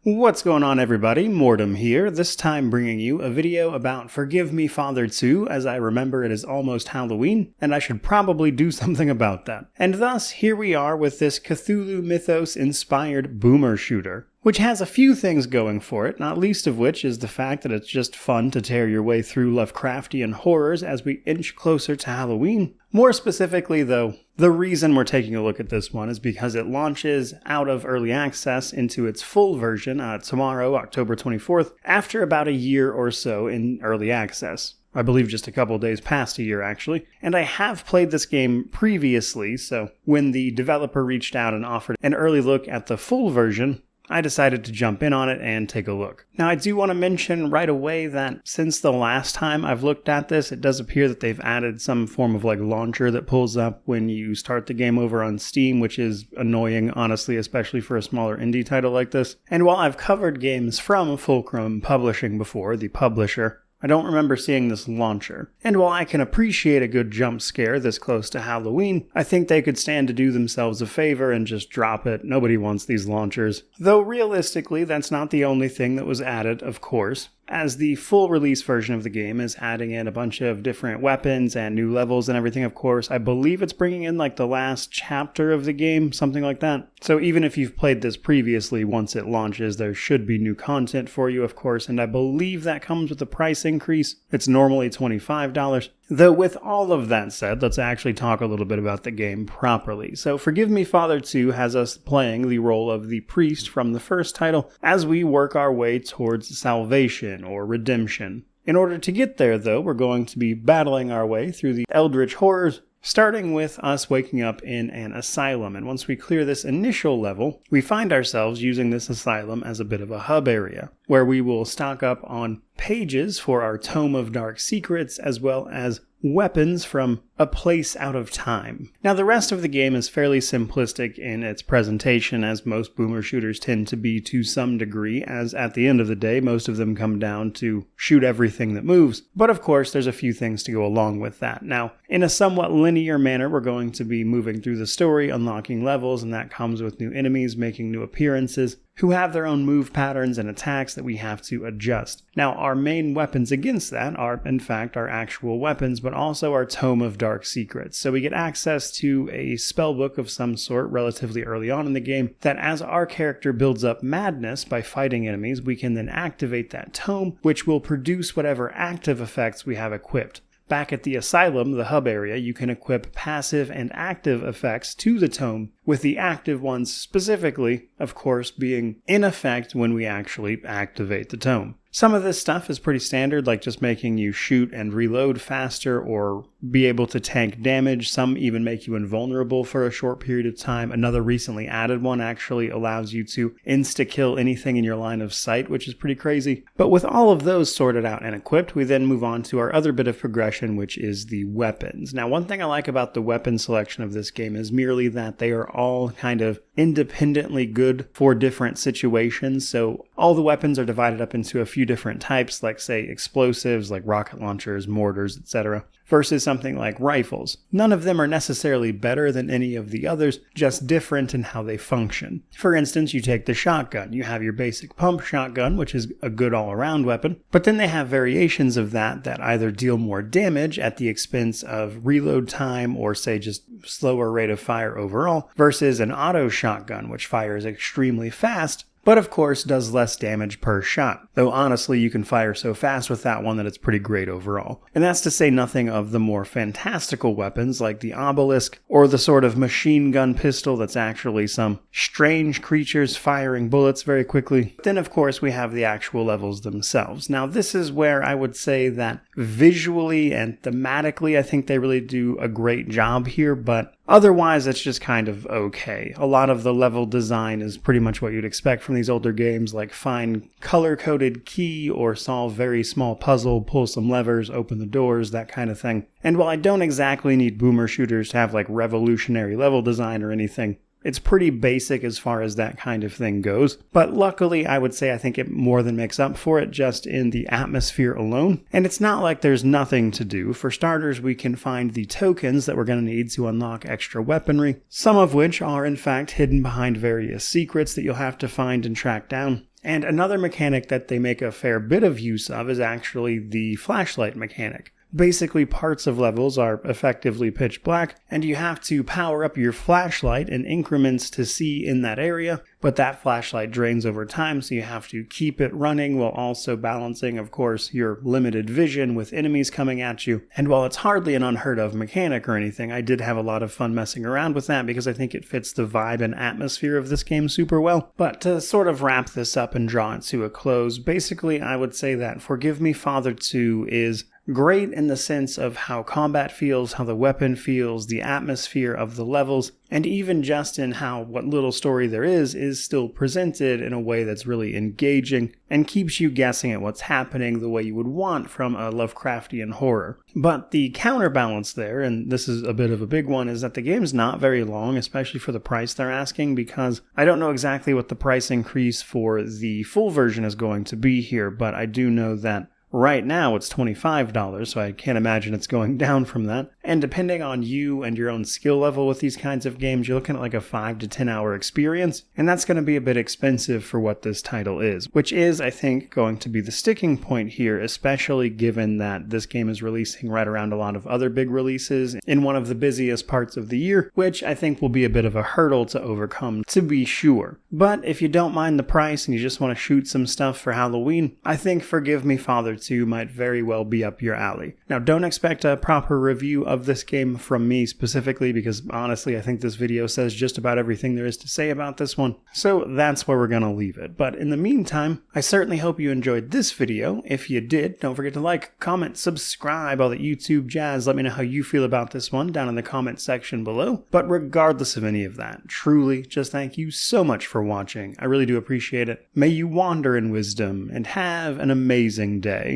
What's going on, everybody? Mortem here, this time bringing you a video about Forgive Me Father 2, as I remember it is almost Halloween, and I should probably do something about that. And thus, here we are with this Cthulhu mythos-inspired boomer shooter, which has a few things going for it, not least of which is the fact that it's just fun to tear your way through Lovecraftian horrors as we inch closer to Halloween. More specifically, though, the reason we're taking a look at this one is because it launches out of early access into its full version tomorrow, October 24th, after about a year or so in early access. I believe just a couple days past a year, actually. And I have played this game previously, so when the developer reached out and offered an early look at the full version, I decided to jump in on it and take a look. Now, I do want to mention right away that since the last time I've looked at this, it does appear that they've added some form of launcher that pulls up when you start the game over on Steam, which is annoying, honestly, especially for a smaller indie title like this. And while I've covered games from Fulcrum Publishing before, the publisher, I don't remember seeing this launcher. And while I can appreciate a good jump scare this close to Halloween, I think they could stand to do themselves a favor and just drop it. Nobody wants these launchers. Though realistically, that's not the only thing that was added, of course, as the full release version of the game is adding in a bunch of different weapons and new levels and everything, of course. I believe it's bringing in the last chapter of the game, something like that. So even if you've played this previously, once it launches, there should be new content for you, of course, and I believe that comes with a price increase. It's normally $25. Though with all of that said, let's actually talk a little bit about the game properly. So Forgive Me Father 2 has us playing the role of the priest from the first title as we work our way towards salvation or redemption. In order to get there, though, we're going to be battling our way through the eldritch horrors, starting with us waking up in an asylum. And once we clear this initial level, we find ourselves using this asylum as a bit of a hub area, where we will stock up on pages for our Tome of Dark Secrets, as well as weapons from A Place Out of Time. Now, the rest of the game is fairly simplistic in its presentation, as most boomer shooters tend to be to some degree, as at the end of the day, most of them come down to shoot everything that moves. But of course, there's a few things to go along with that. Now, in a somewhat linear manner, we're going to be moving through the story, unlocking levels, and that comes with new enemies making new appearances, who have their own move patterns and attacks that we have to adjust. Now, our main weapons against that are, in fact, our actual weapons, but also our Tome of Dark Secrets. So we get access to a spellbook of some sort relatively early on in the game that, as our character builds up madness by fighting enemies, we can then activate that tome, which will produce whatever active effects we have equipped. Back at the asylum, the hub area, you can equip passive and active effects to the tome, with the active ones specifically, of course, being in effect when we actually activate the tome. Some of this stuff is pretty standard, like just making you shoot and reload faster or be able to tank damage. Some even make you invulnerable for a short period of time. Another recently added one actually allows you to insta-kill anything in your line of sight, which is pretty crazy. But with all of those sorted out and equipped, we then move on to our other bit of progression, which is the weapons. Now, one thing I like about the weapon selection of this game is merely that they are all kind of independently good for different situations. So all the weapons are divided up into a few different types, like say explosives, like rocket launchers, mortars, etc., versus something like rifles. None of them are necessarily better than any of the others, just different in how they function. For instance, you take the shotgun. You have your basic pump shotgun, which is a good all-around weapon, but then they have variations of that either deal more damage at the expense of reload time or say just slower rate of fire overall, versus an auto shotgun, which fires extremely fast, but of course does less damage per shot. Though honestly, you can fire so fast with that one that it's pretty great overall. And that's to say nothing of the more fantastical weapons like the obelisk or the sort of machine gun pistol that's actually some strange creatures firing bullets very quickly. Then of course we have the actual levels themselves. Now this is where I would say that visually and thematically I think they really do a great job here, but otherwise it's just kind of okay. A lot of the level design is pretty much what you'd expect from these older games, like find color-coded key or solve very small puzzle, pull some levers, open the doors, that kind of thing. And while I don't exactly need boomer shooters to have revolutionary level design or anything, it's pretty basic as far as that kind of thing goes, but luckily I would say I think it more than makes up for it just in the atmosphere alone. And it's not like there's nothing to do. For starters, we can find the tokens that we're going to need to unlock extra weaponry, some of which are in fact hidden behind various secrets that you'll have to find and track down. And another mechanic that they make a fair bit of use of is actually the flashlight mechanic. Basically, parts of levels are effectively pitch black, and you have to power up your flashlight in increments to see in that area, but that flashlight drains over time, so you have to keep it running while also balancing, of course, your limited vision with enemies coming at you. And while it's hardly an unheard of mechanic or anything, I did have a lot of fun messing around with that because I think it fits the vibe and atmosphere of this game super well. But to sort of wrap this up and draw it to a close, basically I would say that Forgive Me Father 2 is great in the sense of how combat feels, how the weapon feels, the atmosphere of the levels, and even just in how what little story there is still presented in a way that's really engaging and keeps you guessing at what's happening the way you would want from a Lovecraftian horror. But the counterbalance there, and this is a bit of a big one, is that the game's not very long, especially for the price they're asking, because I don't know exactly what the price increase for the full version is going to be here, but I do know that right now it's $25, so I can't imagine it's going down from that. And depending on you and your own skill level with these kinds of games, you're looking at like a 5 to 10 hour experience, and that's going to be a bit expensive for what this title is, which is, I think, going to be the sticking point here, especially given that this game is releasing right around a lot of other big releases in one of the busiest parts of the year, which I think will be a bit of a hurdle to overcome, to be sure. But if you don't mind the price and you just want to shoot some stuff for Halloween, I think Forgive Me Father 2 might very well be up your alley. Now, don't expect a proper review of this game from me specifically, because honestly I think this video says just about everything there is to say about this one, so that's where we're gonna leave it. But in the meantime, I certainly hope you enjoyed this video. If you did, don't forget to like, comment, subscribe, all that YouTube jazz. Let me know how you feel about this one down in the comment section below. But regardless of any of that, truly just thank you so much for watching. I really do appreciate it. May you wander in wisdom and have an amazing day.